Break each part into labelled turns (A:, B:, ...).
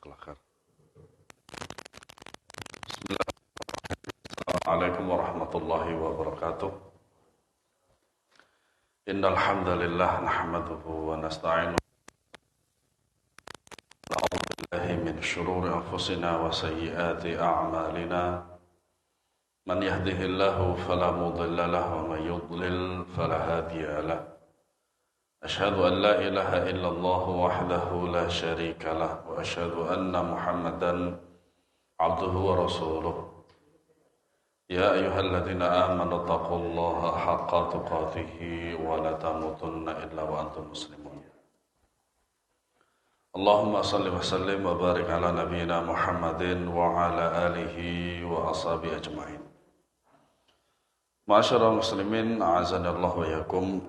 A: Kelakar. Assalamualaikum warahmatullahi wabarakatuh. Innal hamdalillah nahmaduhu wa nasta'inuhu na'udzu billahi min shururi anfusina wa sayyiati a'malina. Man yahdihillahu fala mudilla lahu wa man yudlil fala hadiya lahu. Ashhadu an la ilaha illallah wahdahu la syarika lah wa ashhadu anna Muhammadan abduhu wa rasuluh. Ya ayyuhalladzina amanu taqullaha haqqa tuqatih wa la tamutunna illa wa antum muslimun. Allahumma salli wa sallim wa barik ala nabiyyina Muhammadin wa ala alihi wa ashabihi ajma'in. Ma'asyiral muslimin, a'azanallahu wa iyyakum.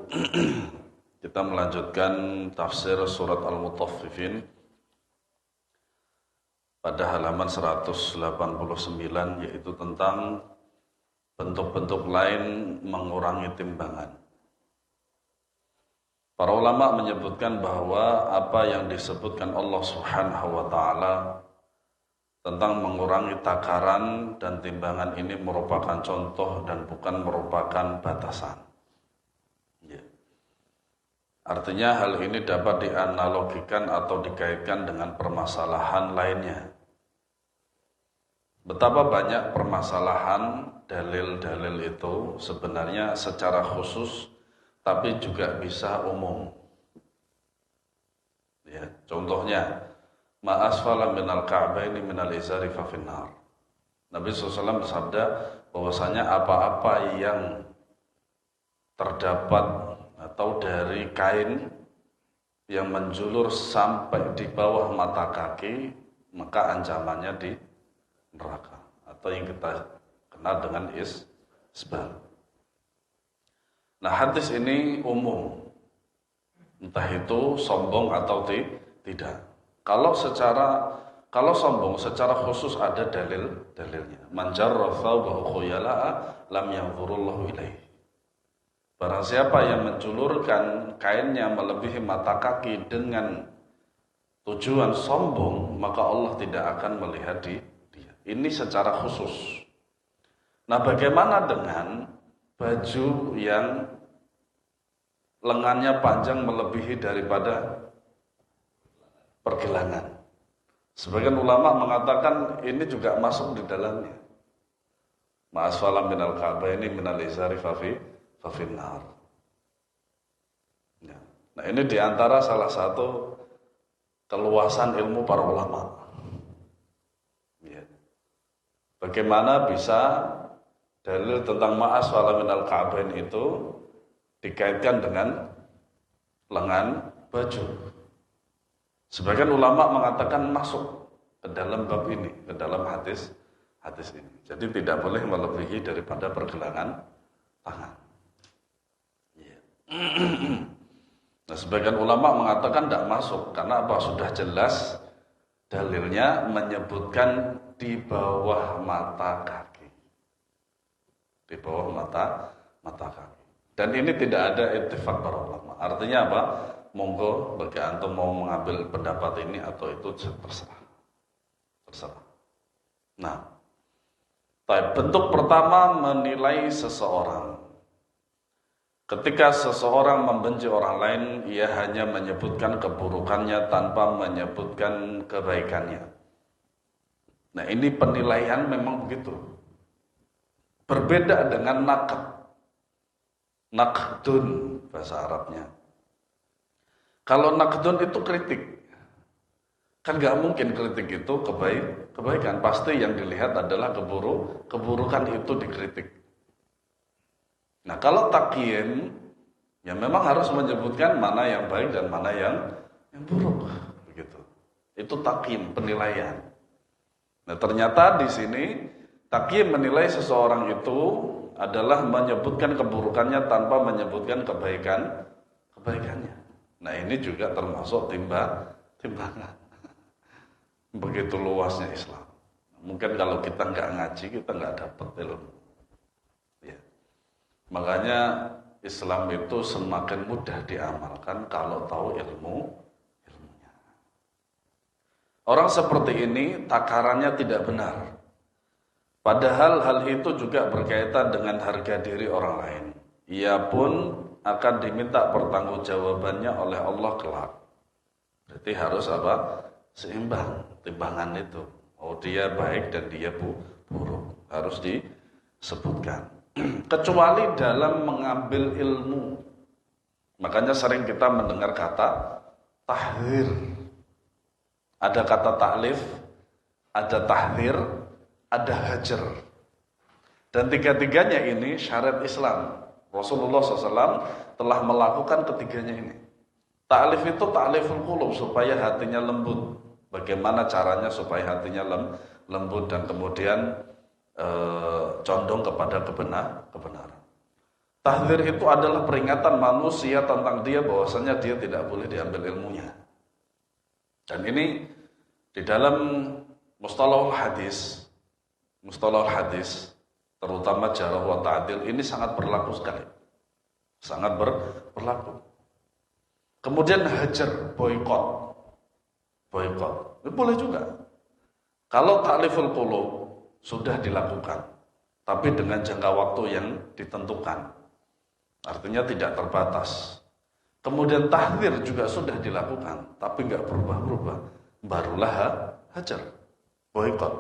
A: Kita melanjutkan tafsir surat Al-Mutaffifin pada halaman 189, yaitu tentang bentuk-bentuk lain mengurangi timbangan. Para ulama menyebutkan bahwa apa yang disebutkan Allah Subhanahu wa ta'ala tentang mengurangi takaran dan timbangan ini merupakan contoh dan bukan merupakan batasan. Artinya hal ini dapat dianalogikan atau dikaitkan dengan permasalahan lainnya. Betapa banyak permasalahan dalil-dalil itu sebenarnya secara khusus tapi juga bisa umum. Ya, contohnya, ma asfala minal ka'baini minal izari fa finnar. Nabi SAW bersabda bahwasanya apa-apa yang terdapat atau dari kain yang menjulur sampai di bawah mata kaki, maka ancamannya di neraka, atau yang kita kenal dengan isbal. Nah, hadis ini umum, entah itu sombong atau tidak. Kalau sombong secara khusus ada dalilnya. Man jarra thawbahu khuyala'a lam yanzurullahu ilaihi. Barang siapa yang menjulurkan kainnya melebihi mata kaki dengan tujuan sombong, maka Allah tidak akan melihat dia. Ini secara khusus. Nah, bagaimana dengan baju yang lengannya panjang melebihi daripada pergelangan? Sebagian ulama mengatakan ini juga masuk di dalamnya. Ma'asfala minal ka'baini minal izari fafinnar. Ya. Nah, ini diantara salah satu keluasan ilmu para ulama. Ya. Bagaimana bisa dalil tentang ma'asfala minal ka'bain itu dikaitkan dengan lengan baju? Sebagian ulama mengatakan masuk ke dalam bab ini, ke dalam hadis ini. Jadi tidak boleh melebihi daripada pergelangan tangan. Nah, sebagian ulama mengatakan tidak masuk karena apa? Sudah jelas dalilnya menyebutkan di bawah mata kaki, di bawah mata kaki. Dan ini tidak ada ittifaq para ulama. Artinya apa? Monggo bagi antum mau mengambil pendapat ini atau itu terserah. Nah, bentuk pertama menilai seseorang. Ketika seseorang membenci orang lain, ia hanya menyebutkan keburukannya tanpa menyebutkan kebaikannya. Nah, ini penilaian memang begitu. Berbeda dengan naqdun bahasa Arabnya. Kalau naqdun itu kritik. Kan gak mungkin kritik itu kebaikan. Pasti yang dilihat adalah keburukan itu dikritik. Nah, kalau taqyim, ya memang harus menyebutkan mana yang baik dan mana yang buruk, begitu. Itu taqyim, penilaian. Nah, ternyata di sini taqyim menilai seseorang itu adalah menyebutkan keburukannya tanpa menyebutkan kebaikannya. Nah, ini juga termasuk timbangan. Begitu luasnya Islam. Mungkin kalau kita nggak ngaji, kita nggak dapat ilmu. Makanya Islam itu semakin mudah diamalkan kalau tahu ilmunya. Orang seperti ini takarannya tidak benar. Padahal hal itu juga berkaitan dengan harga diri orang lain. Ia pun akan diminta pertanggungjawabannya oleh Allah kelak. Berarti harus apa? Seimbang timbangan itu. Oh, dia baik dan dia buruk. Harus disebutkan. Kecuali dalam mengambil ilmu. Makanya sering kita mendengar kata tahdzir. Ada kata taklif, ada tahdzir, ada hajar. Dan tiga-tiganya ini syariat Islam. Rasulullah SAW telah melakukan ketiganya ini. Ta'lif itu ta'liful qulub, supaya hatinya lembut. Bagaimana caranya supaya hatinya lembut dan kemudian condong kepada kebenaran. Tahdzir itu adalah peringatan manusia tentang dia bahwasanya dia tidak boleh diambil ilmunya. Dan ini di dalam mustalahul hadis, terutama jarh wa ta'dil, ini sangat berlaku sekali. Sangat berlaku. Kemudian hajar, boykot. Itu boleh juga. Kalau ta'liful qulub sudah dilakukan, tapi dengan jangka waktu yang ditentukan. Artinya tidak terbatas. Kemudian tahdzir juga sudah dilakukan, tapi enggak berubah-ubah. Barulah hajar, boykot.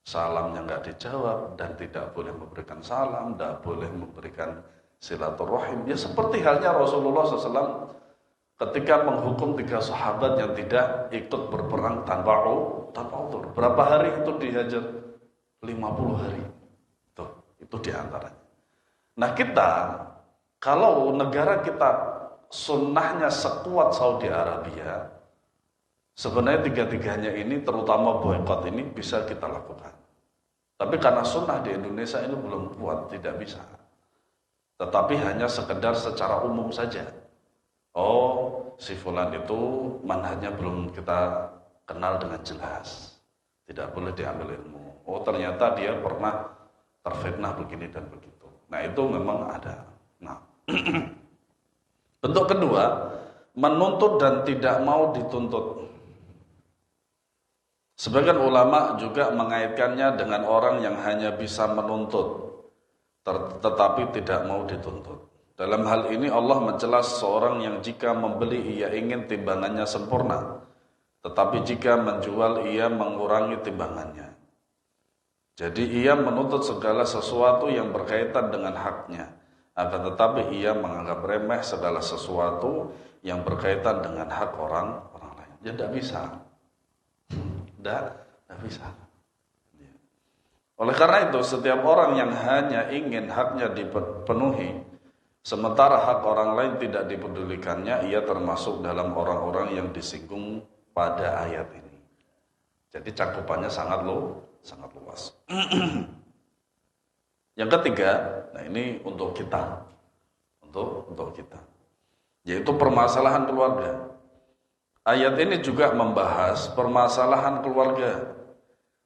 A: Salamnya enggak dijawab dan tidak boleh memberikan salam, tidak boleh memberikan silaturahim. Ya seperti halnya Rasulullah SAW ketika menghukum 3 sahabat yang tidak ikut berperang tanpa udzur. Berapa hari itu dihajar? 50 hari. Itu diantaranya. Nah kita, kalau negara kita sunnahnya sekuat Saudi Arabia, sebenarnya tiga-tiganya ini, terutama boykot ini, bisa kita lakukan. Tapi karena sunnah di Indonesia ini belum kuat, tidak bisa. Tetapi hanya sekedar secara umum saja. Oh, si fulan itu manhajnya belum kita kenal dengan jelas. Tidak boleh diambil ilmu. Oh, ternyata dia pernah terfitnah begini dan begitu. Nah, itu memang ada. Nah, bentuk kedua, menuntut dan tidak mau dituntut. Sebagian ulama juga mengaitkannya dengan orang yang hanya bisa menuntut, tetapi tidak mau dituntut. Dalam hal ini Allah mencela seorang yang jika membeli ia ingin timbangannya sempurna, tetapi jika menjual ia mengurangi timbangannya. Jadi ia menuntut segala sesuatu yang berkaitan dengan haknya, akan tetapi ia menganggap remeh segala sesuatu yang berkaitan dengan hak orang lain. Ya tidak bisa. Tidak bisa. Oleh karena itu, setiap orang yang hanya ingin haknya dipenuhi, sementara hak orang lain tidak dipedulikannya, ia termasuk dalam orang-orang yang disinggung pada ayat ini. Jadi cakupannya sangat luas. Yang ketiga, nah ini untuk kita, untuk kita, yaitu permasalahan keluarga. Ayat ini juga membahas permasalahan keluarga.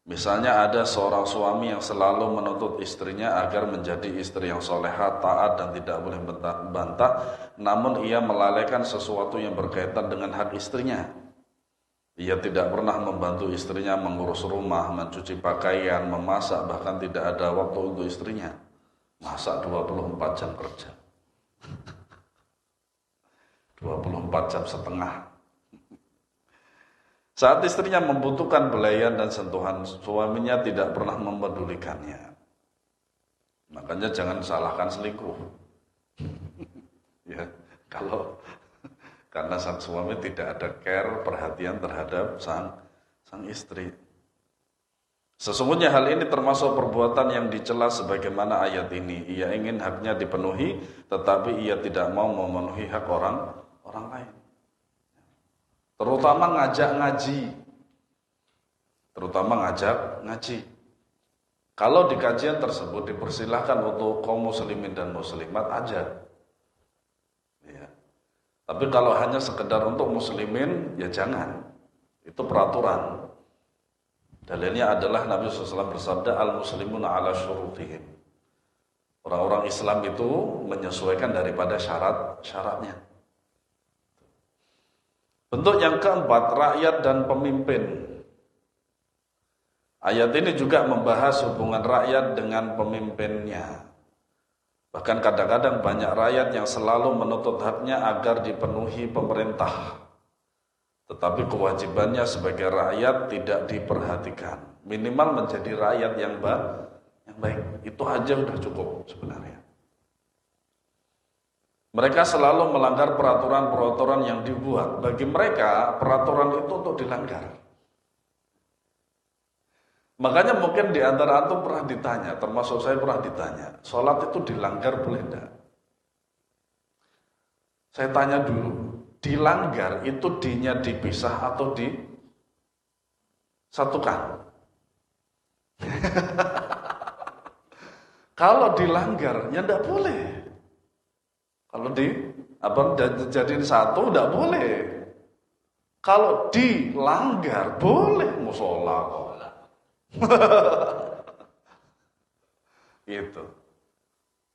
A: Misalnya ada seorang suami yang selalu menuntut istrinya agar menjadi istri yang solehah, taat dan tidak boleh bantah, namun ia melalaikan sesuatu yang berkaitan dengan hak istrinya. Ia tidak pernah membantu istrinya mengurus rumah, mencuci pakaian, memasak, bahkan tidak ada waktu untuk istrinya. Masak 24 jam kerja. 24 jam setengah. Saat istrinya membutuhkan belayan dan sentuhan, suaminya tidak pernah memedulikannya. Makanya jangan salahkan selingkuh. Ya, karena sang suami tidak ada care, perhatian terhadap sang istri. Sesungguhnya hal ini termasuk perbuatan yang dicela sebagaimana ayat ini. Ia ingin haknya dipenuhi, tetapi ia tidak mau memenuhi hak orang lain. Terutama ngajak ngaji. Kalau di kajian tersebut dipersilahkan untuk kaum muslimin dan muslimat ajak. Ya. Tapi kalau hanya sekedar untuk muslimin, ya jangan. Itu peraturan. Dalilnya adalah Nabi SAW bersabda, al-muslimuna ala syurutihim. Orang-orang Islam itu menyesuaikan daripada syaratnya. Bentuk yang keempat, rakyat dan pemimpin. Ayat ini juga membahas hubungan rakyat dengan pemimpinnya. Bahkan kadang-kadang banyak rakyat yang selalu menuntut haknya agar dipenuhi pemerintah. Tetapi kewajibannya sebagai rakyat tidak diperhatikan. Minimal menjadi rakyat yang baik. Itu aja udah cukup sebenarnya. Mereka selalu melanggar peraturan-peraturan yang dibuat. Bagi mereka, peraturan itu untuk dilanggar. Makanya mungkin di antara antum pernah ditanya, termasuk saya pernah ditanya, sholat itu dilanggar boleh enggak? Saya tanya dulu, dilanggar itu dinya dipisah atau disatukan? Kalau dilanggar, ya enggak boleh. Kalau jadiin satu, enggak boleh. Kalau dilanggar, boleh musola kok. Gitu.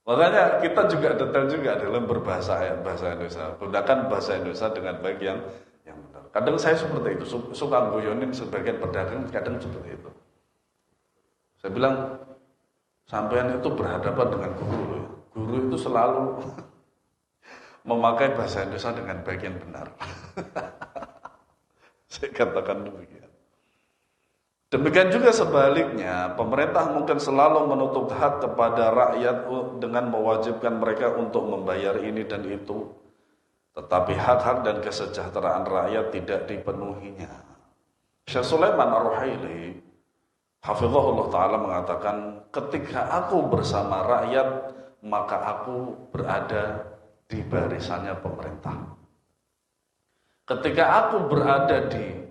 A: Makanya kita juga detail juga dalam berbahasa Indonesia. Gunakan bahasa Indonesia dengan baik yang benar. Kadang saya seperti itu, suka guyonin sebagian pedagang, kadang seperti itu. Saya bilang, sampean itu berhadapan dengan guru ya. Guru itu selalu memakai bahasa Indonesia dengan baik yang benar. Saya katakan demikian. Demikian juga sebaliknya, pemerintah mungkin selalu menutup hak kepada rakyat dengan mewajibkan mereka untuk membayar ini dan itu. Tetapi hak-hak dan kesejahteraan rakyat tidak dipenuhinya. Syekh Sulaiman Ar-Ruhaili, hafizahullah ta'ala mengatakan, ketika aku bersama rakyat, maka aku berada di barisannya pemerintah. Ketika aku berada di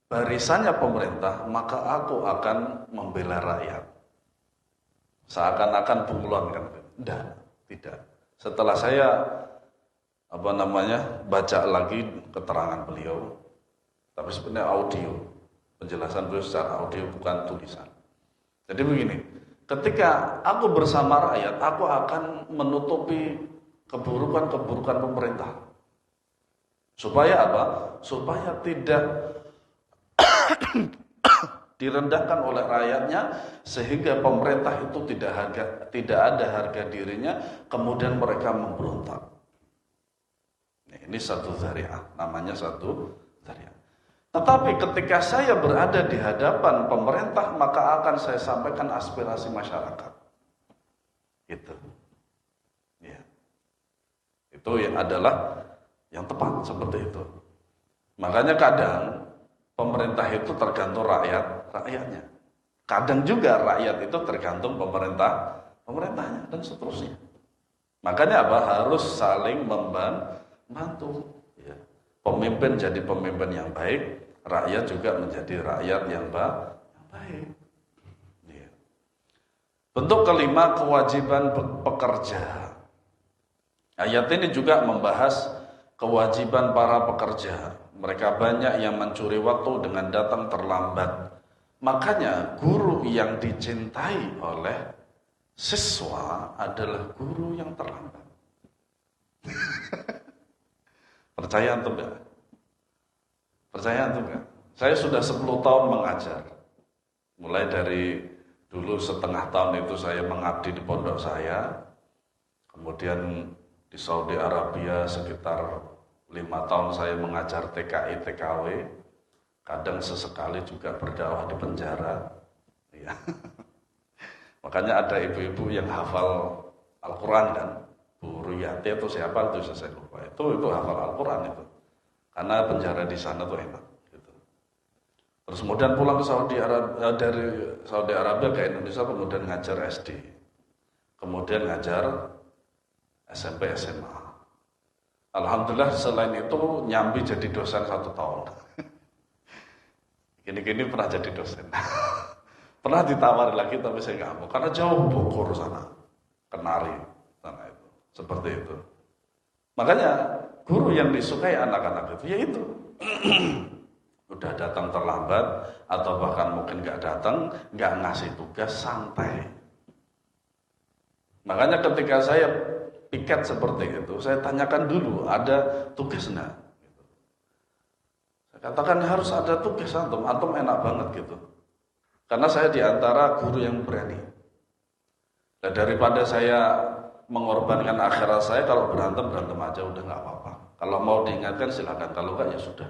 A: barisannya pemerintah, maka aku akan membela rakyat. Seakan-akan bunglon kan? Tidak. Setelah saya baca lagi keterangan beliau, tapi sebenarnya audio, penjelasan beliau secara audio bukan tulisan. Jadi begini, ketika aku bersama rakyat, aku akan menutupi keburukan-keburukan pemerintah. Supaya apa? Supaya tidak direndahkan oleh rakyatnya, sehingga pemerintah itu tidak ada harga dirinya, kemudian mereka memberontak. Ini satu zari'ah, namanya satu zari'ah. Tetapi ketika saya berada di hadapan pemerintah, maka akan saya sampaikan aspirasi masyarakat. Itu. Ya. Itu adalah yang tepat seperti itu. Makanya kadang pemerintah itu tergantung rakyatnya. Kadang juga rakyat itu tergantung pemerintahnya dan seterusnya. Makanya harus saling membantu. Ya. Pemimpin jadi pemimpin yang baik, rakyat juga menjadi rakyat yang baik. Ya. Bentuk kelima, kewajiban pekerja. Ayat ini juga membahas kewajiban para pekerja. Mereka banyak yang mencuri waktu dengan datang terlambat. Makanya guru yang dicintai oleh siswa adalah guru yang terlambat. Percaya atau enggak? Percaya atau enggak? Saya sudah 10 tahun mengajar. Mulai dari dulu setengah tahun itu saya mengabdi di pondok saya. Kemudian di Saudi Arabia sekitar 5 tahun saya mengajar TKI, TKW, kadang sesekali juga berdakwah di penjara. Ya. Makanya ada ibu-ibu yang hafal Al-Quran kan, Bu Ruyati atau siapa itu saya lupa. Itu hafal Al-Quran itu, karena penjara di sana tuh enak. Gitu. Terus kemudian pulang ke Saudi Arabia, dari Saudi Arabia ke Indonesia, kemudian ngajar SD, kemudian ngajar SMP, SMA. Alhamdulillah selain itu nyambi jadi dosen 1 tahun. Gini-gini pernah jadi dosen. Pernah ditawar lagi tapi saya nggak mau karena jauh Bogor sana, Kenari sana itu, seperti itu. Makanya guru yang disukai anak-anak itu yaitu udah datang terlambat atau bahkan mungkin nggak datang, nggak ngasih tugas, santai. Makanya ketika saya piket seperti itu, saya tanyakan dulu, ada tugas enggak? Saya katakan harus ada tugas antum enak banget gitu. Karena saya diantara guru yang berani. Dan daripada saya mengorbankan akhirat saya, kalau berantem aja udah nggak apa-apa. Kalau mau diingatkan silakan, kalau enggak ya sudah.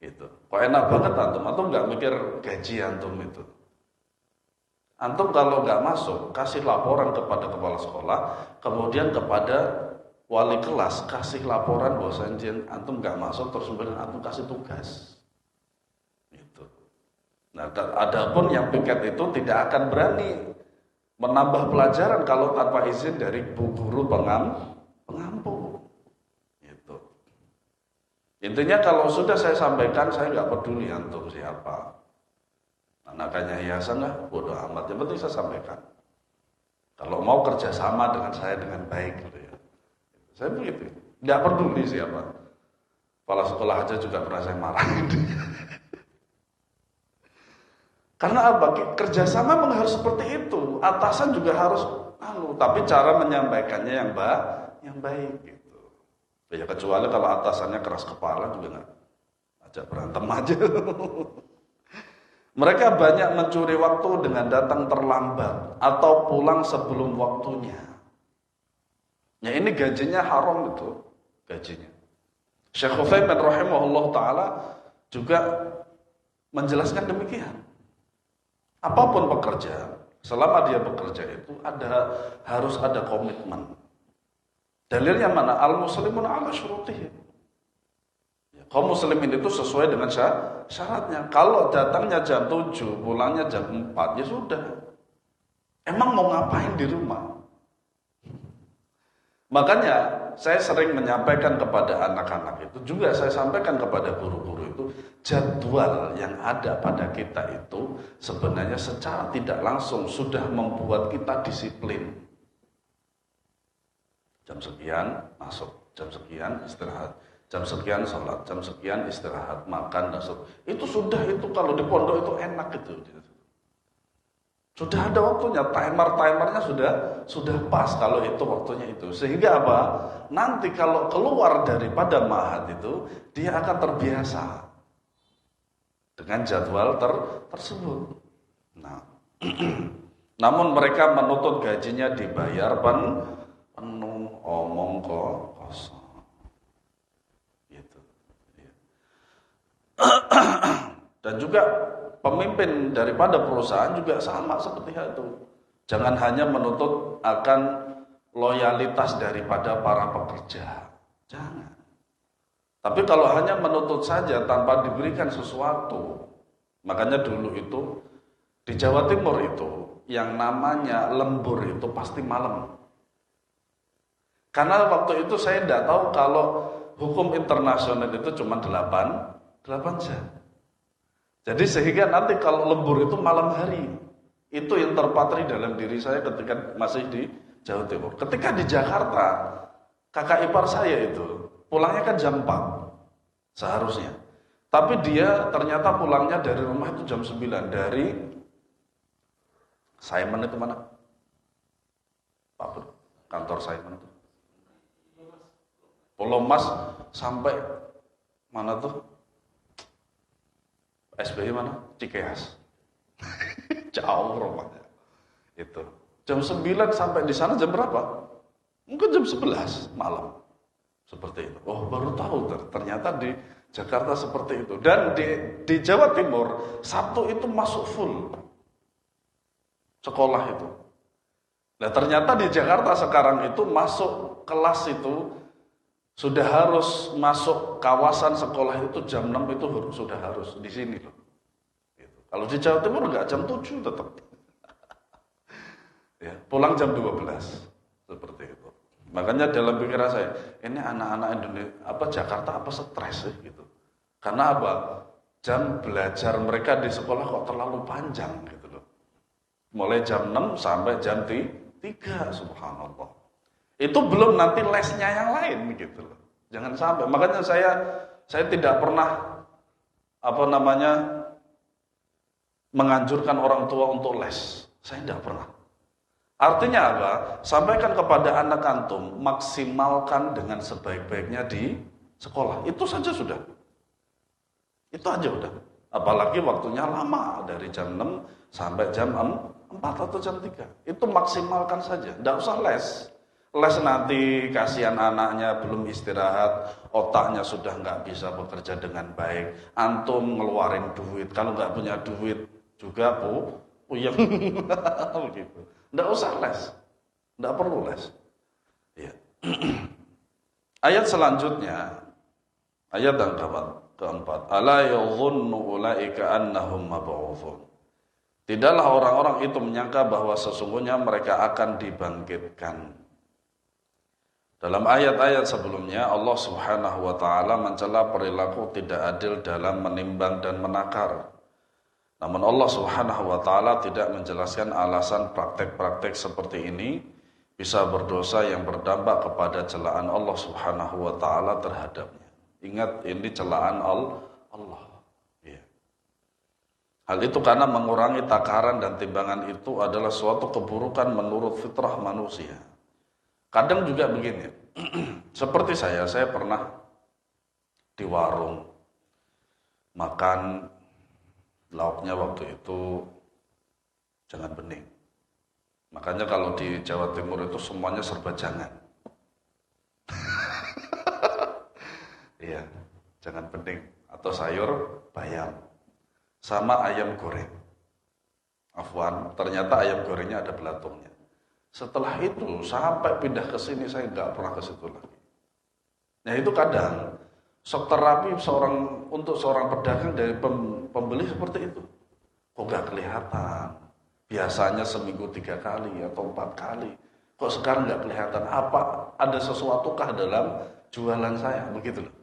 A: Gitu. Kok enak banget antum nggak mikir gaji antum itu. Antum kalau nggak masuk, kasih laporan kepada kepala sekolah, kemudian kepada wali kelas, kasih laporan bahwasanya antum nggak masuk, terus kemudian antum kasih tugas. Gitu. Nah, adapun yang piket itu tidak akan berani menambah pelajaran kalau tanpa izin dari guru pengampu. Gitu. Intinya kalau sudah saya sampaikan, saya nggak peduli antum siapa. Anakannya hiasan lah, bodoh amat. Yang penting saya sampaikan. Kalau mau kerjasama dengan saya dengan baik, gitu ya. Saya begitu. Nggak peduli siapa. Kepala sekolah aja juga pernah saya marahin. Karena apa? Kerjasama memang harus seperti itu. Atasan juga harus, tapi cara menyampaikannya yang baik, gitu. Ya kecuali kalau atasannya keras kepala juga nggak. Ajak berantem aja. Mereka banyak mencuri waktu dengan datang terlambat atau pulang sebelum waktunya. Ya ini gajinya haram itu, gajinya. Syekh Utsaimin rahimahullah taala juga menjelaskan demikian. Apapun pekerjaan, selama dia bekerja itu harus ada komitmen. Dalilnya mana? Al-muslimun ala syurutihim. Kaum muslimin itu sesuai dengan syaratnya. Kalau datangnya jam 7, pulangnya jam 4, ya sudah. Emang mau ngapain di rumah? Makanya saya sering menyampaikan kepada anak-anak itu, juga saya sampaikan kepada guru-guru itu, jadwal yang ada pada kita itu sebenarnya secara tidak langsung sudah membuat kita disiplin. Jam sekian masuk, jam sekian istirahat. Jam sekian sholat, jam sekian istirahat, makan, dan itu sudah, itu kalau di pondok itu enak gitu. Sudah ada waktunya, timernya sudah pas kalau itu waktunya itu. Sehingga apa? Nanti kalau keluar daripada ma'had itu, dia akan terbiasa dengan jadwal tersebut. Nah, namun mereka menuntut gajinya dibayar penuh, omong kosong. Dan juga pemimpin daripada perusahaan juga sama seperti itu. Jangan hanya menuntut akan loyalitas daripada para pekerja. Jangan. Tapi kalau hanya menuntut saja tanpa diberikan sesuatu. Makanya dulu itu di Jawa Timur itu yang namanya lembur itu pasti malam. Karena waktu itu saya tidak tahu kalau hukum internasional itu cuma 8 jam. Jadi sehingga nanti kalau lembur itu malam hari. Itu yang terpatri dalam diri saya ketika masih di Jawa Timur. Ketika di Jakarta, kakak ipar saya itu pulangnya kan jam 4 seharusnya. Tapi dia ternyata pulangnya dari rumah itu jam 9. Dari Simon itu mana? Pak Bro, kantor Simon itu. Pulau Mas sampai mana tuh? SBY mana? Cikeas. Jauh rumahnya. Itu. Jam 9 sampai di sana jam berapa? Mungkin jam 11 malam. Seperti itu. Oh, baru tahu ternyata di Jakarta seperti itu. Dan di Jawa Timur, Sabtu itu masuk full sekolah itu. Nah, ternyata di Jakarta sekarang itu masuk kelas itu sudah harus masuk kawasan sekolah itu jam 6 itu sudah harus di sini loh. Gitu. Kalau di Jawa Timur enggak, jam 7 tetap. Ya, pulang jam 12. Seperti itu. Makanya dalam pikiran saya, ini anak-anak Indonesia Jakarta stres sih gitu. Karena apa? Jam belajar mereka di sekolah kok terlalu panjang gitu loh. Mulai jam 6 sampai jam 3, subhanallah. Itu belum nanti lesnya yang lain gitu loh. Jangan sampai. Makanya saya tidak pernah menganjurkan orang tua untuk les. Saya tidak pernah. Artinya apa? Sampaikan kepada anak antum, maksimalkan dengan sebaik-baiknya di sekolah. Itu saja sudah. Itu aja udah. Apalagi waktunya lama, dari jam 6 sampai jam 4 atau jam 3. Itu maksimalkan saja, tidak usah les. Les nanti kasihan anaknya belum istirahat, otaknya sudah nggak bisa bekerja dengan baik. Antum ngeluarin duit, kalau nggak punya duit juga puyeng. Begitu. Nggak usah les, nggak perlu les. Ya. Ayat selanjutnya, ayat yang keempat, ala yadhunnu ulaika annahum mab'utsun. Tidaklah orang-orang itu menyangka bahwa sesungguhnya mereka akan dibangkitkan. Dalam ayat-ayat sebelumnya Allah Subhanahu wa taala mencela perilaku tidak adil dalam menimbang dan menakar. Namun Allah Subhanahu wa taala tidak menjelaskan alasan praktek-praktek seperti ini bisa berdosa yang berdampak kepada celaan Allah Subhanahu wa taala terhadapnya. Ingat, ini celaan Allah. Ya. Hal itu karena mengurangi takaran dan timbangan itu adalah suatu keburukan menurut fitrah manusia. Kadang juga begini, seperti saya pernah di warung makan lauknya waktu itu jangan bening. Makanya kalau di Jawa Timur itu semuanya serba jangan. Iya, jangan bening atau sayur bayam sama ayam goreng. Afwan, ternyata ayam gorengnya ada belatungnya. Setelah itu sampai pindah ke sini saya nggak pernah ke situ lagi. Nah itu kadang shock terapi untuk seorang pedagang dari pembeli seperti itu. Kok nggak kelihatan? Biasanya seminggu 3 kali atau 4 kali. Kok sekarang nggak kelihatan? Apa ada sesuatukah dalam jualan saya? Begitu loh.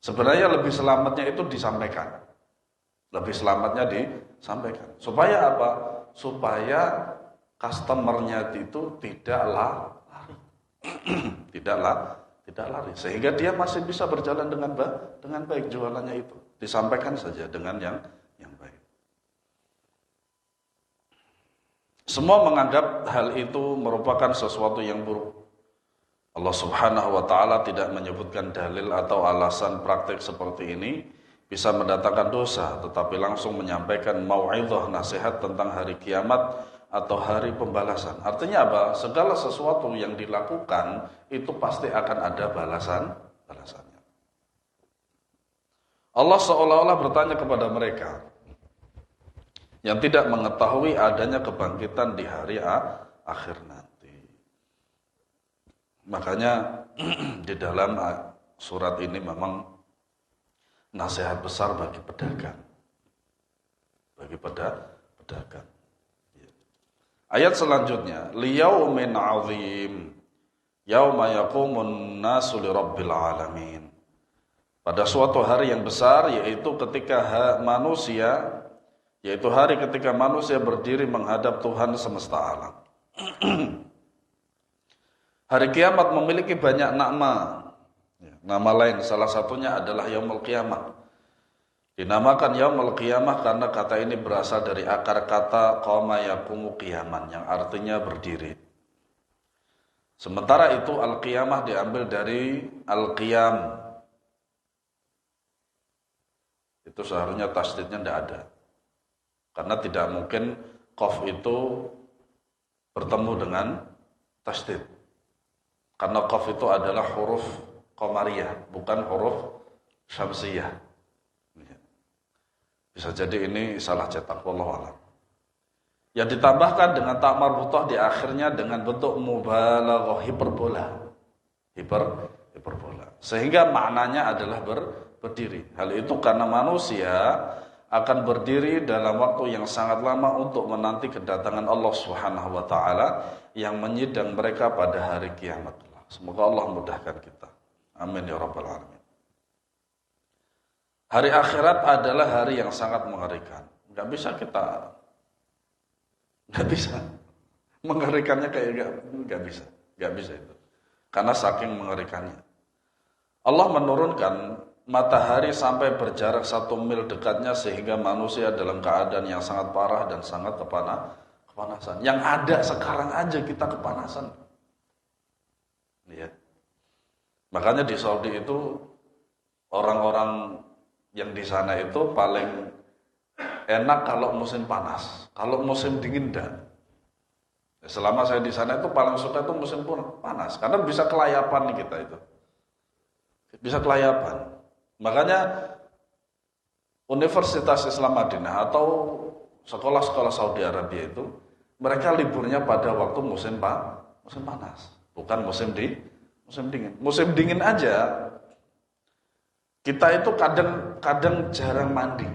A: Sebenarnya lebih selamatnya itu disampaikan. Lebih selamatnya disampaikan. Supaya apa? Supaya customernya itu tidak lari. tidak lari. Sehingga dia masih bisa berjalan dengan baik jualannya itu. Disampaikan saja dengan yang baik. Semua menganggap hal itu merupakan sesuatu yang buruk. Allah Subhanahu wa taala tidak menyebutkan dalil atau alasan praktek seperti ini bisa mendatangkan dosa, tetapi langsung menyampaikan mau'izah, nasihat tentang hari kiamat atau hari pembalasan. Artinya apa? Segala sesuatu yang dilakukan itu pasti akan ada balasannya. Allah seolah-olah bertanya kepada mereka yang tidak mengetahui adanya kebangkitan di hari akhir nanti. Makanya di dalam surat ini memang nasihat besar bagi pedagang. Bagi pedagang. Ayat selanjutnya, liyaumin 'azim yauma yaqumun nasu lirabbil alamin. Pada suatu hari yang besar, yaitu ketika manusia, yaitu hari ketika manusia berdiri menghadap Tuhan semesta alam. Hari kiamat memiliki banyak nama. Nama lain salah satunya adalah Yaumul Qiyamah. Dinamakan Yaumul Qiyamah karena kata ini berasal dari akar kata qama yaqumu qiyaman yang artinya berdiri. Sementara itu al-qiyamah diambil dari al-qiyam. Itu seharusnya tasdidnya tidak ada. Karena tidak mungkin qaf itu bertemu dengan tasdid. Karena qaf itu adalah huruf qamariyah, bukan huruf syamsiyah. Bisa jadi ini salah cetak, wallahu a'lam. Yang ditambahkan dengan ta marbutah di akhirnya dengan bentuk mubalaghah, hiperbola. Hiperbola. Sehingga maknanya adalah berdiri. Hal itu karena manusia akan berdiri dalam waktu yang sangat lama untuk menanti kedatangan Allah Subhanahu wa taala yang menyidang mereka pada hari kiamat. Semoga Allah mudahkan kita. Amin ya rabbal alamin. Hari akhirat adalah hari yang sangat mengerikan. Nggak bisa mengerikannya kayak nggak bisa itu. Karena saking mengerikannya. Allah menurunkan matahari sampai berjarak 1 mil dekatnya sehingga manusia dalam keadaan yang sangat parah dan sangat kepanasan. Yang ada sekarang aja kita kepanasan. Ya. Makanya di Saudi itu orang-orang yang di sana itu paling enak kalau musim panas. Kalau musim dingin enggak. Selama saya di sana itu paling suka itu musim panas, karena bisa kelayapan nih kita itu. Bisa kelayapan. Makanya Universitas Islam Madinah atau sekolah-sekolah Saudi Arabia itu mereka liburnya pada waktu musim panas, bukan musim dingin. Musim dingin aja kita itu kadang jarang mandi.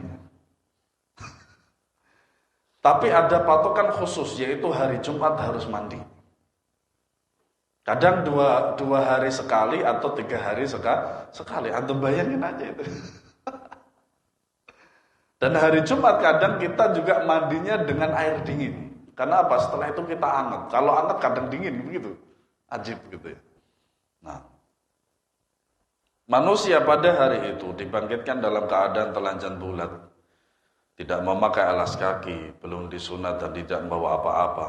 A: Tapi ada patokan khusus, yaitu hari Jumat harus mandi. Kadang dua hari sekali atau 3 hari sekali. Antum bayangin aja itu. Dan hari Jumat kadang kita juga mandinya dengan air dingin. Karena apa? Setelah itu kita anget. Kalau anget kadang dingin begitu. Ajib gitu ya. Nah, manusia pada hari itu dibangkitkan dalam keadaan telanjang bulat. Tidak memakai alas kaki, belum disunat dan tidak membawa apa-apa.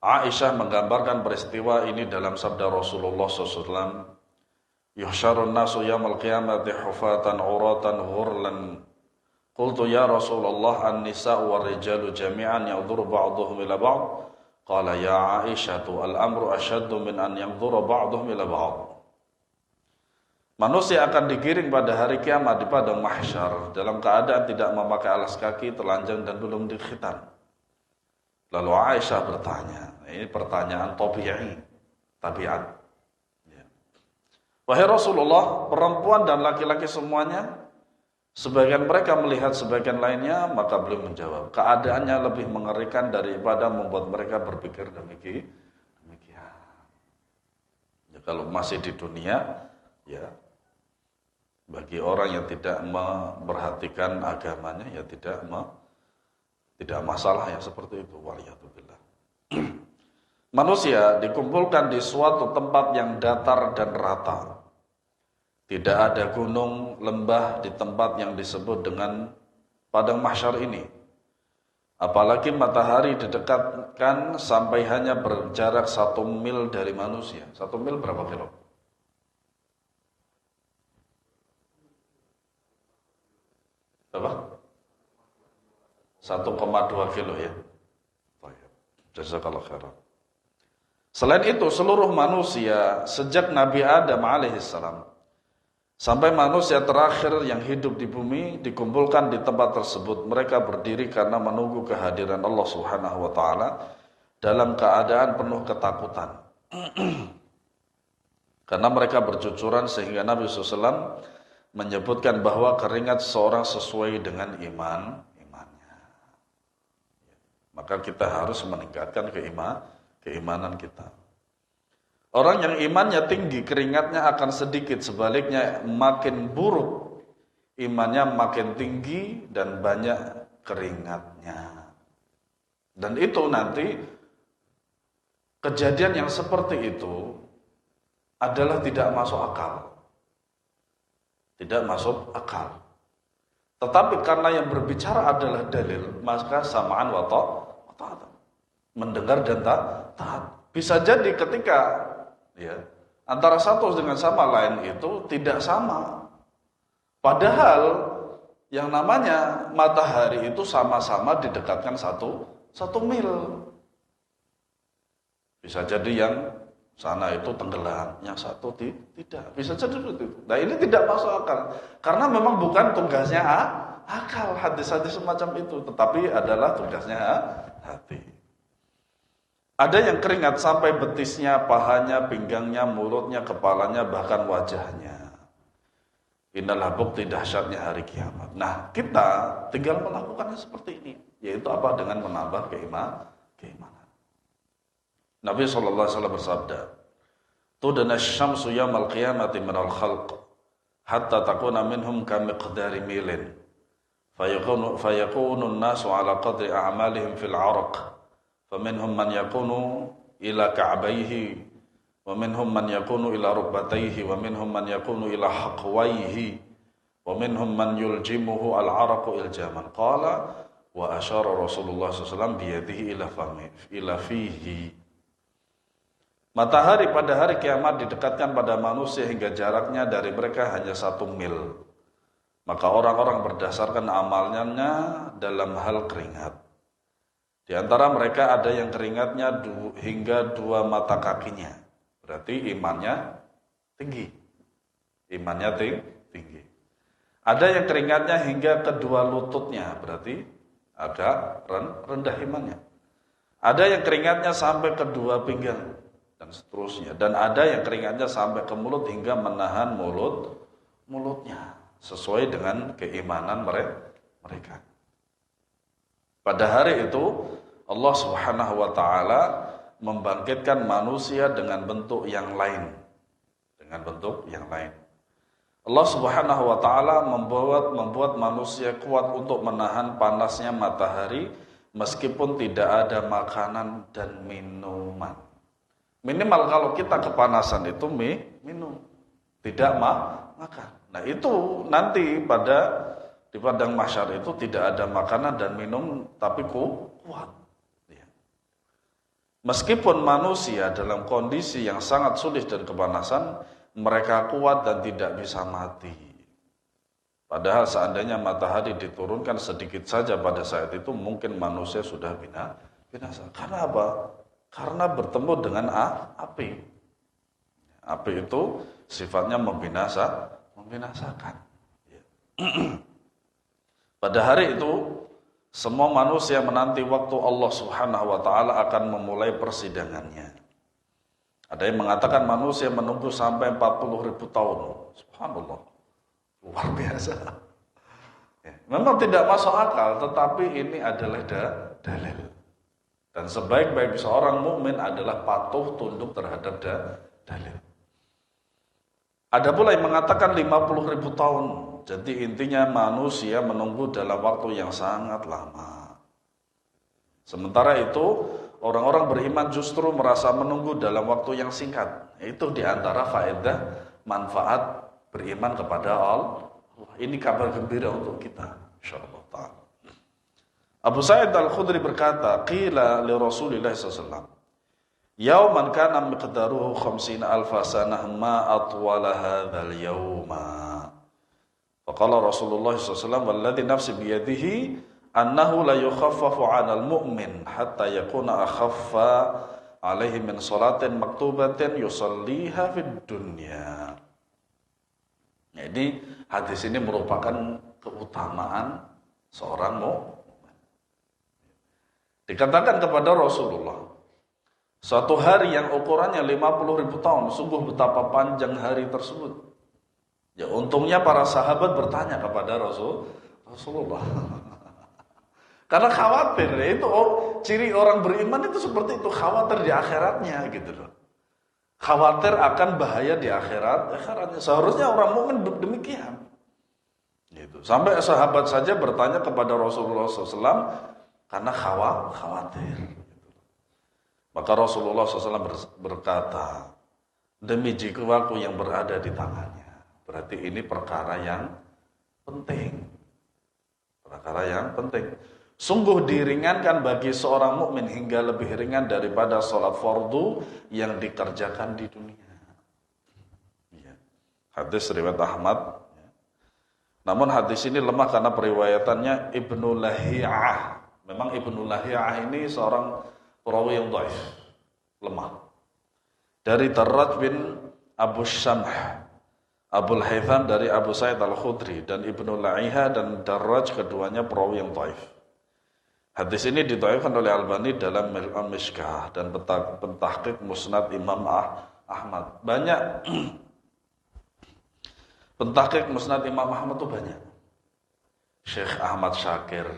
A: Aisyah menggambarkan peristiwa ini dalam sabda Rasulullah SAW. Yuhsyarun nasu yaumil qiyamati hufatan uratan ghurlan. Qultu ya Rasulullah an-nisa'u war-rijalu jami'an yanzuru ba'dhuhum ila ba'd. Qala ya Aisyatu al-amru asyaddu min an yanzura ba'dhuhum ila ba'd. Manusia akan digiring pada hari kiamat di padang mahsyar dalam keadaan tidak memakai alas kaki, telanjang dan belum dikhitan. Lalu Aisyah bertanya, ini pertanyaan tabiat. Ya. Wahai Rasulullah, perempuan dan laki-laki semuanya, sebagian mereka melihat sebagian lainnya, maka beliau menjawab, keadaannya lebih mengerikan daripada membuat mereka berpikir demikian. Ya, kalau masih di dunia, ya bagi orang yang tidak memperhatikan agamanya, ya tidak masalah yang seperti itu. Waliyatubillah. Manusia dikumpulkan di suatu tempat yang datar dan rata. Tidak ada gunung, lembah di tempat yang disebut dengan padang mahsyar ini. Apalagi matahari didekatkan sampai hanya berjarak 1 mil dari manusia. 1 mil berapa kilo? Berapa? 1,2 kilo ya. Jazakallah khairan. Selain itu, seluruh manusia sejak Nabi Adam alaihissalam sampai manusia terakhir yang hidup di bumi dikumpulkan di tempat tersebut. Mereka berdiri karena menunggu kehadiran Allah Subhanahu wa taala dalam keadaan penuh ketakutan. Karena mereka bercucuran sehingga Nabi SAW menyebutkan bahwa keringat seorang sesuai dengan imannya. Maka kita harus meningkatkan keimanan kita. Orang yang imannya tinggi, keringatnya akan sedikit. Sebaliknya, makin buruk, imannya makin tinggi dan banyak keringatnya. Dan itu nanti, kejadian yang seperti itu adalah tidak masuk akal. Tidak masuk akal. Tetapi karena yang berbicara adalah dalil, maka samaan wa ta'at. Mendengar dan taat. Bisa jadi ketika antara satu dengan sama lain itu tidak sama. Padahal yang namanya matahari itu sama-sama didekatkan 1 mil. Bisa jadi yang sana itu tenggelam, yang satu tidak. Bisa jadi itu. Nah, ini tidak masuk akal. Karena memang bukan tugasnya akal, hadis-hadis semacam itu, tetapi adalah tugasnya hati. Ada yang keringat sampai betisnya, pahanya, pinggangnya, mulutnya, kepalanya, bahkan wajahnya. Inilah bukti dahsyatnya hari kiamat. Nah, kita tinggal melakukannya seperti ini, yaitu apa? Dengan menambah keimanan. Nabi SAW bersabda, Tudana syamsu yamal qiyamati minal khalq hatta takuna minhum kamiqdari milin fayakunu nasu ala qadri a'malihim fil araq faminhum man yakunu ila ka'bayhi wa minhum man yakunu ila rukbatayhi wa minhum man yakunu ila haqwayhi wa minhum man yuljimuhu al-araqu iljaman qala wa asyara Rasulullah SAW biyadihi ila fihi. Matahari pada hari kiamat didekatkan pada manusia hingga jaraknya dari mereka hanya 1 mil. Maka orang-orang berdasarkan amalnya dalam hal keringat. Di antara mereka ada yang keringatnya hingga 2 mata kakinya. Berarti imannya tinggi. Imannya tinggi. Ada yang keringatnya hingga kedua lututnya. Berarti agak rendah imannya. Ada yang keringatnya sampai kedua pinggang. Dan seterusnya. Dan ada yang keringatnya sampai ke mulut hingga menahan mulutnya. Sesuai dengan keimanan mereka. Pada hari itu Allah Subhanahu wa taala membangkitkan manusia dengan bentuk yang lain. Allah Subhanahu wa taala membuat manusia kuat untuk menahan panasnya matahari meskipun tidak ada makanan dan minuman. Minimal kalau kita kepanasan itu minum, tidak makan. Nah, itu nanti di padang mahsyar itu tidak ada makanan dan minum tapi kuat. Ya. Meskipun manusia dalam kondisi yang sangat sulit dan kepanasan, mereka kuat dan tidak bisa mati. Padahal seandainya matahari diturunkan sedikit saja pada saat itu, mungkin manusia sudah binasa. Karena apa? Karena bertemu dengan api. Api itu sifatnya membinasakan. Ya. Pada hari itu, semua manusia menanti waktu Allah Subhanahu wa taala akan memulai persidangannya. Ada yang mengatakan manusia menunggu sampai 40.000 tahun. Subhanallah. Luar biasa. Ya, memang tidak masuk akal, tetapi ini adalah dalil. Dan sebaik-baik seorang mukmin adalah patuh tunduk terhadap dalil. Ada pula yang mengatakan 50.000 tahun. Jadi intinya manusia menunggu dalam waktu yang sangat lama. Sementara itu, orang-orang beriman justru merasa menunggu dalam waktu yang singkat. Itu diantara faedah manfaat beriman kepada Allah. Ini kabar gembira untuk kita, insyaallah ta'ala. Abu Sa'id Al-Khudri berkata, qila li Rasulillah SAW, yauman kana miqdaruhu 50,000 sanah ma atwala hadzal yauma. Faqala Rasulullah SAW, walladhi nafsi biyadihi annahu la yukhaffafu 'alal mu'min hatta yakuna akhaffa 'alaihi min salatin maktubatin yusalliha fid dunya. Jadi hadis ini merupakan keutamaan seorang mukmin. Dikatakan kepada Rasulullah, suatu hari yang ukurannya 50.000 tahun, sungguh betapa panjang hari tersebut. Ya, untungnya para sahabat bertanya kepada Rasulullah. Karena khawatir, ya, itu ciri orang beriman itu seperti itu, khawatir di akhiratnya gitu loh. Khawatir akan bahaya di akhiratnya. Seharusnya orang mukmin demikian. Gitu. Sampai sahabat saja bertanya kepada Rasulullah SAW karena khawatir. Maka Rasulullah SAW berkata, demi jiwaku yang berada di tangannya. Berarti ini perkara yang penting. Sungguh diringankan bagi seorang mukmin hingga lebih ringan daripada sholat fardu yang dikerjakan di dunia. Ya. Hadis riwayat Ahmad. Ya. Namun hadis ini lemah karena periwayatannya Ibnu Lahiyah. Memang Ibnu Lahiyah ini seorang perawi yang dhaif, lemah. Dari Darraj bin Abu Syamh, Abul Haytham dari Abu Sa'id Al-Khudri, dan Ibnu La'iha dan Darraj, keduanya perawi yang dhaif. Hadis ini didhaifkan oleh Albani dalam Al-Mishkah dan pentahqiq Musnad Imam Ahmad. Banyak pentahqiq Musnad Imam Ahmad itu banyak. Syekh Ahmad Syakir,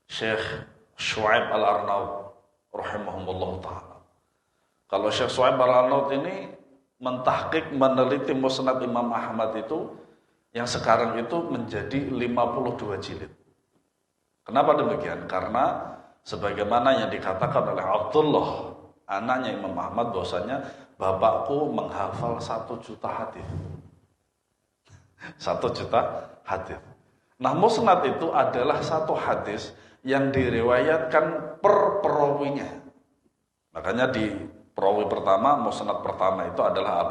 A: Syekh Syu'aib Al-Arnaud rahimahumullah ta'ala. Kalau Syekh Syu'aib Al-Arnaud ini mentahqiq, meneliti Musnad Imam Ahmad itu yang sekarang itu menjadi 52 jilid. Kenapa demikian? Karena sebagaimana yang dikatakan oleh Abdullah, anaknya Imam Ahmad, bahwasanya bapakku menghafal 1 juta hadis. 1 juta hadis. Nah, Musnad itu adalah satu hadis yang diriwayatkan per perawinya. Makanya di perawi pertama, Musnad pertama itu adalah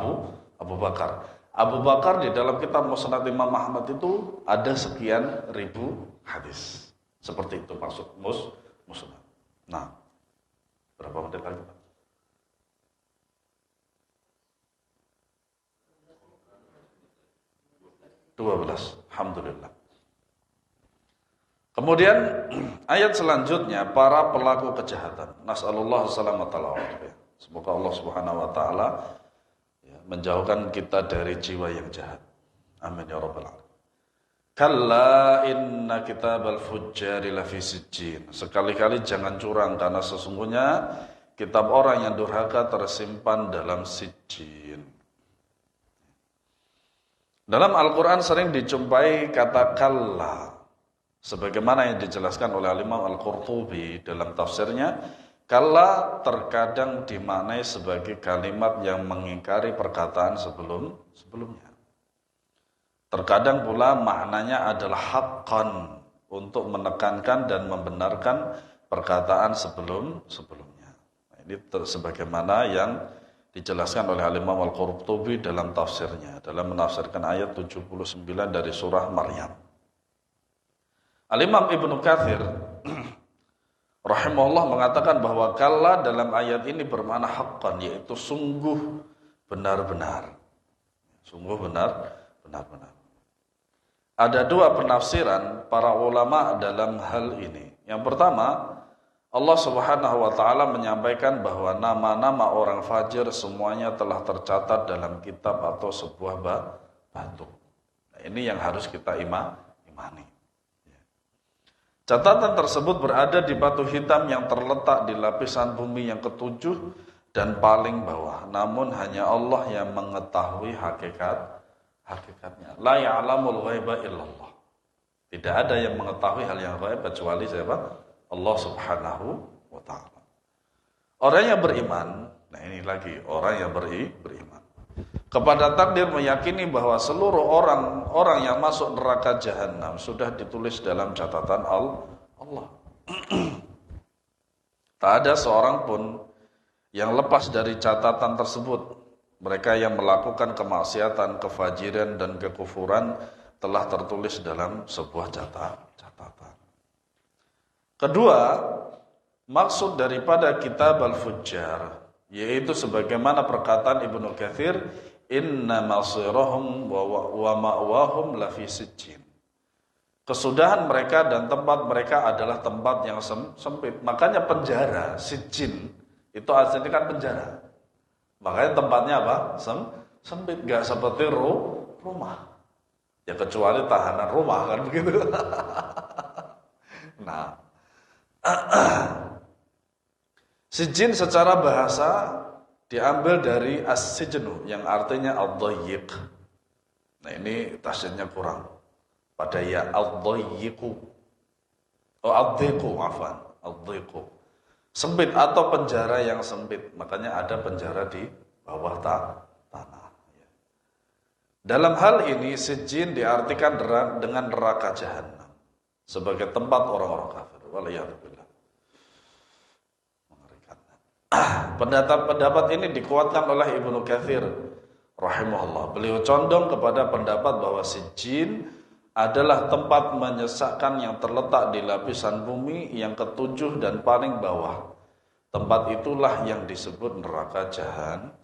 A: Abu Bakar. Abu Bakar di dalam kitab Musnad Imam Ahmad itu ada sekian ribu hadis. Seperti itu maksud musnad. Nah, berapa menit lagi, Pak? 12. Alhamdulillah. Kemudian ayat selanjutnya para pelaku kejahatan. Nas'alullah salamata wal afiyah. Semoga Allah Subhanahu wa taala menjauhkan kita dari jiwa yang jahat. Amin ya rabbal alamin. Kalla inna kitabal fujjari lafi sijjin. Sekali-kali jangan curang karena sesungguhnya kitab orang yang durhaka tersimpan dalam sijjin. Dalam Al-Quran sering dijumpai kata kalla. Sebagaimana yang dijelaskan oleh Imam Al-Qurtubi dalam tafsirnya, kalla terkadang dimaknai sebagai kalimat yang mengingkari perkataan sebelumnya. Terkadang pula maknanya adalah haqqan, untuk menekankan dan membenarkan perkataan sebelumnya. Ini sebagaimana yang dijelaskan oleh Imam Al-Qurtubi dalam tafsirnya, dalam menafsirkan ayat 79 dari surah Maryam. Al-Imam Ibnu Katsir rahimahullah mengatakan bahwa kalla dalam ayat ini bermakna haqqan, yaitu sungguh benar-benar. Sungguh benar-benar. Ada dua penafsiran para ulama dalam hal ini. Yang pertama, Allah Subhanahu wa taala menyampaikan bahwa nama-nama orang fajir semuanya telah tercatat dalam kitab atau sebuah batu. Nah, ini yang harus kita imani. Catatan tersebut berada di batu hitam yang terletak di lapisan bumi yang ketujuh dan paling bawah. Namun hanya Allah yang mengetahui hakikatnya. La ya'lamul ghaiba illallah. Tidak ada yang mengetahui hal yang gaib kecuali siapa? Allah Subhanahu wa taala. Orang yang beriman, nah ini lagi orang yang beriman kepada takdir, meyakini bahwa seluruh orang yang masuk neraka jahanam sudah ditulis dalam catatan Allah. Tak ada seorang pun yang lepas dari catatan tersebut. Mereka yang melakukan kemaksiatan, kefajiran dan kekufuran telah tertulis dalam sebuah catatan. Kedua, maksud daripada kitab al-fujjar, yaitu sebagaimana perkataan Ibnu Katsir, inna masirahum wa ma'wahum lafi sijjin. Kesudahan mereka dan tempat mereka adalah tempat yang sempit. Makanya penjara, sijjin, itu aslinya kan penjara. Makanya tempatnya apa? Sempit, gak seperti rumah. Ya kecuali tahanan rumah kan begitu. Nah, sijjin secara bahasa diambil dari as-sijnu yang artinya ad-dayyiq. Nah, ini tafsirnya kurang. Pada ya ad-dayyiqu. Ad-dayyiqu, afwan, ad-dayyiqu. Sempit atau penjara yang sempit. Makanya ada penjara di bawah tanah. Dalam hal ini sijjin diartikan dengan neraka jahanam sebagai tempat orang-orang kafir. Waliyahzubillah. Mengerikan. Pendapat ini dikuatkan oleh Ibnu Katsir rahimahullah. Beliau condong kepada pendapat bahwa sijjin adalah tempat menyesakkan yang terletak di lapisan bumi yang ketujuh dan paling bawah. Tempat itulah yang disebut neraka jahanam.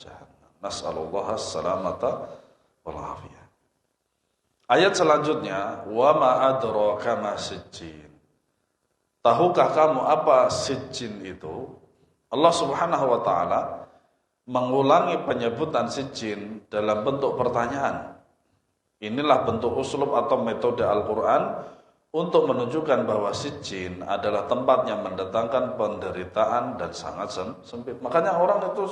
A: Nas'alullah as-salamata wal afiyah. Ayat selanjutnya, wa ma adraka ma sijjin. Tahukah kamu apa sijjin itu? Allah Subhanahu wa taala mengulangi penyebutan sijjin dalam bentuk pertanyaan. Inilah bentuk uslub atau metode Al-Quran untuk menunjukkan bahwa sijjin adalah tempat yang mendatangkan penderitaan dan sangat sempit. Makanya orang itu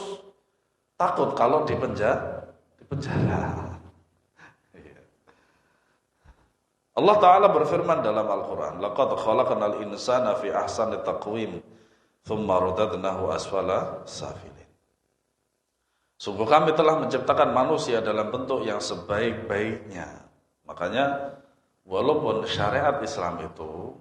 A: takut kalau di penjara. Allah Ta'ala berfirman dalam Al-Quran, laqad khalaqnal insana fi ahsani taqwim thumma radadnahu asfala safilin. Sungguh kami telah menciptakan manusia dalam bentuk yang sebaik-baiknya. Makanya walaupun syariat Islam itu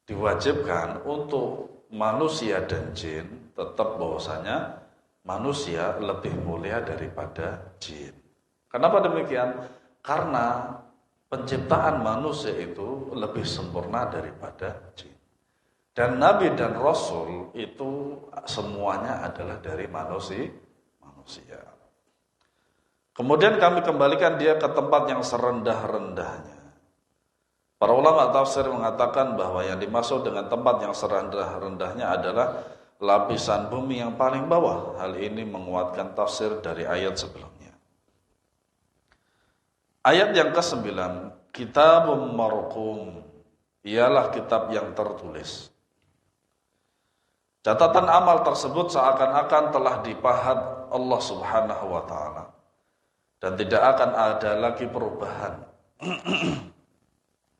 A: diwajibkan untuk manusia dan jin, tetap bahwasanya manusia lebih mulia daripada jin. Kenapa demikian? Karena penciptaan manusia itu lebih sempurna daripada jin. Dan Nabi dan Rasul itu semuanya adalah dari manusia. Kemudian kami kembalikan dia ke tempat yang serendah-rendahnya. Para ulama tafsir mengatakan bahwa yang dimaksud dengan tempat yang serendah-rendahnya adalah lapisan bumi yang paling bawah. Hal ini menguatkan tafsir dari ayat sebelumnya. Ayat yang ke-9, Kitabum Marqum, ialah kitab yang tertulis. Catatan amal tersebut seakan-akan telah dipahat Allah Subhanahu wa taala dan tidak akan ada lagi perubahan.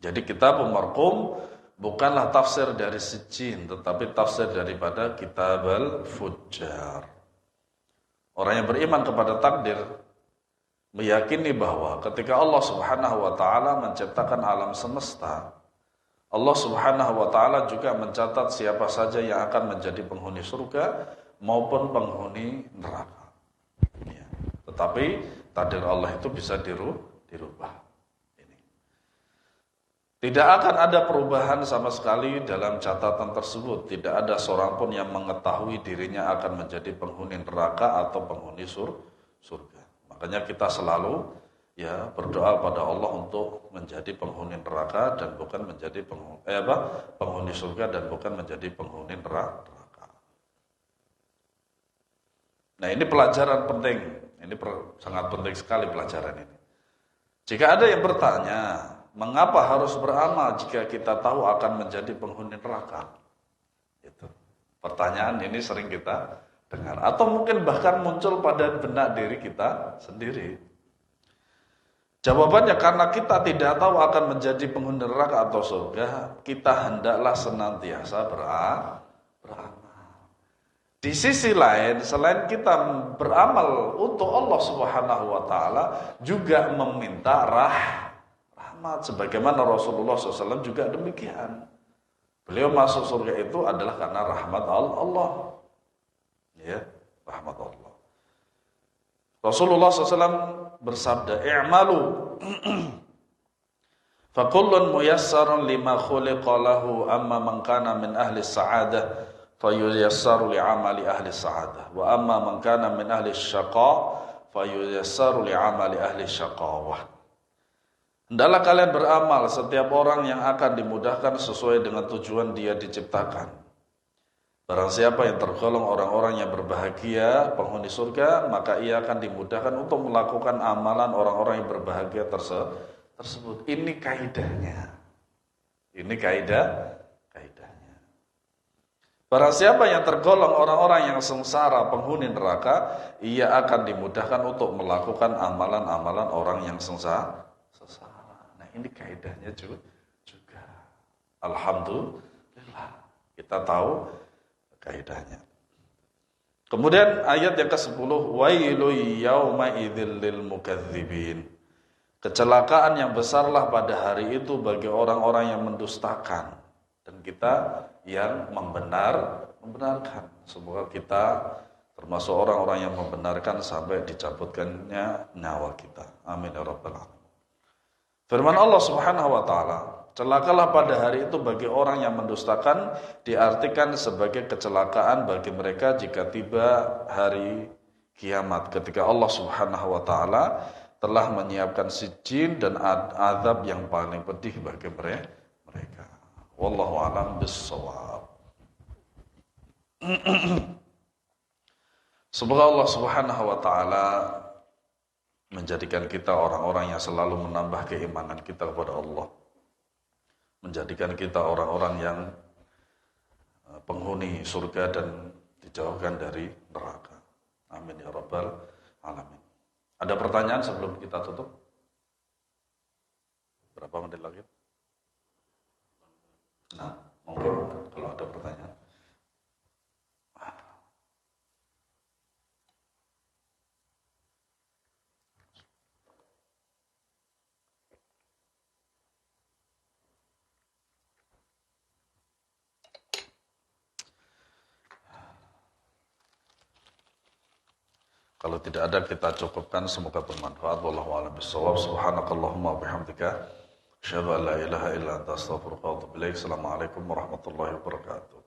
A: Jadi Kitabum Marqum bukanlah tafsir dari Sijin, tetapi tafsir daripada Kitab al-Fujjar. Orang yang beriman kepada takdir meyakini bahwa ketika Allah Subhanahu wa taala menciptakan alam semesta, Allah Subhanahu wa taala juga mencatat siapa saja yang akan menjadi penghuni surga maupun penghuni neraka. Ya. Tetapi takdir Allah itu bisa dirubah. Ini. Tidak akan ada perubahan sama sekali dalam catatan tersebut. Tidak ada seorang pun yang mengetahui dirinya akan menjadi penghuni neraka atau penghuni surga. Makanya kita selalu berdoa pada Allah untuk menjadi penghuni neraka dan bukan menjadi penghuni surga dan bukan menjadi penghuni neraka. Nah, ini pelajaran penting. Ini sangat penting sekali pelajaran ini. Jika ada yang bertanya, mengapa harus beramal jika kita tahu akan menjadi penghuni neraka? Itu. Pertanyaan ini sering kita dengar atau mungkin bahkan muncul pada benak diri kita sendiri. Jawabannya karena kita tidak tahu akan menjadi penghuni neraka atau surga, kita hendaklah senantiasa beramal. Di sisi lain, selain kita beramal untuk Allah Subhanahu wa taala, juga meminta rahmat sebagaimana Rasulullah SAW juga demikian. Beliau masuk surga itu adalah karena rahmat Allah. Ya, rahmat Allah. Rasulullah SAW bersabda, "I'malu fa kullun muyassarun lima khuliqa lahu, amma man kana min ahli sa'adah fayuyassaru li'amali ahli sa'adah wa amma man kana min ahli syaqa fayuyassaru li'amali ahli syaqawah." Hendaklah kalian beramal, setiap orang yang akan dimudahkan sesuai dengan tujuan dia diciptakan. Barang siapa yang tergolong orang-orang yang berbahagia, penghuni surga, maka ia akan dimudahkan untuk melakukan amalan orang-orang yang berbahagia tersebut. Ini kaidahnya. Ini kaidahnya. Barang siapa yang tergolong orang-orang yang sengsara, penghuni neraka, ia akan dimudahkan untuk melakukan amalan-amalan orang yang sengsara. Nah, ini kaidahnya juga. Alhamdulillah. Kita tahu kaidahnya. Kemudian ayat yang ke-10, wailu yauma idzil lil mukadzibin. Kecelakaan yang besarlah pada hari itu bagi orang-orang yang mendustakan dan kita yang membenarkan. Semoga kita termasuk orang-orang yang membenarkan sampai dicabutkannya nyawa kita. Amin ya rabbal alamin. Firman Allah Subhanahu wa taala, celakalah pada hari itu bagi orang yang mendustakan, diartikan sebagai kecelakaan bagi mereka jika tiba hari kiamat, ketika Allah Subhanahu wa taala telah menyiapkan sijin dan azab yang paling pedih bagi mereka. Wallahu a'lam bissawab. Semoga Allah Subhanahu wa taala menjadikan kita orang-orang yang selalu menambah keimanan kita kepada Allah. Menjadikan kita orang-orang yang penghuni surga dan dijauhkan dari neraka. Amin ya rabbal alamin. Ada pertanyaan sebelum kita tutup? Berapa menit lagi? Nah, monggo kalau ada pertanyaan. Kalau tidak ada kita cukupkan, semoga bermanfaat. Wallahu a'lam bishawab. Subhanakallahumma bihamdika asyhadu an la ilaha illa anta astaghfiruka wa atubu ilaik. Assalamualaikum warahmatullahi wabarakatuh.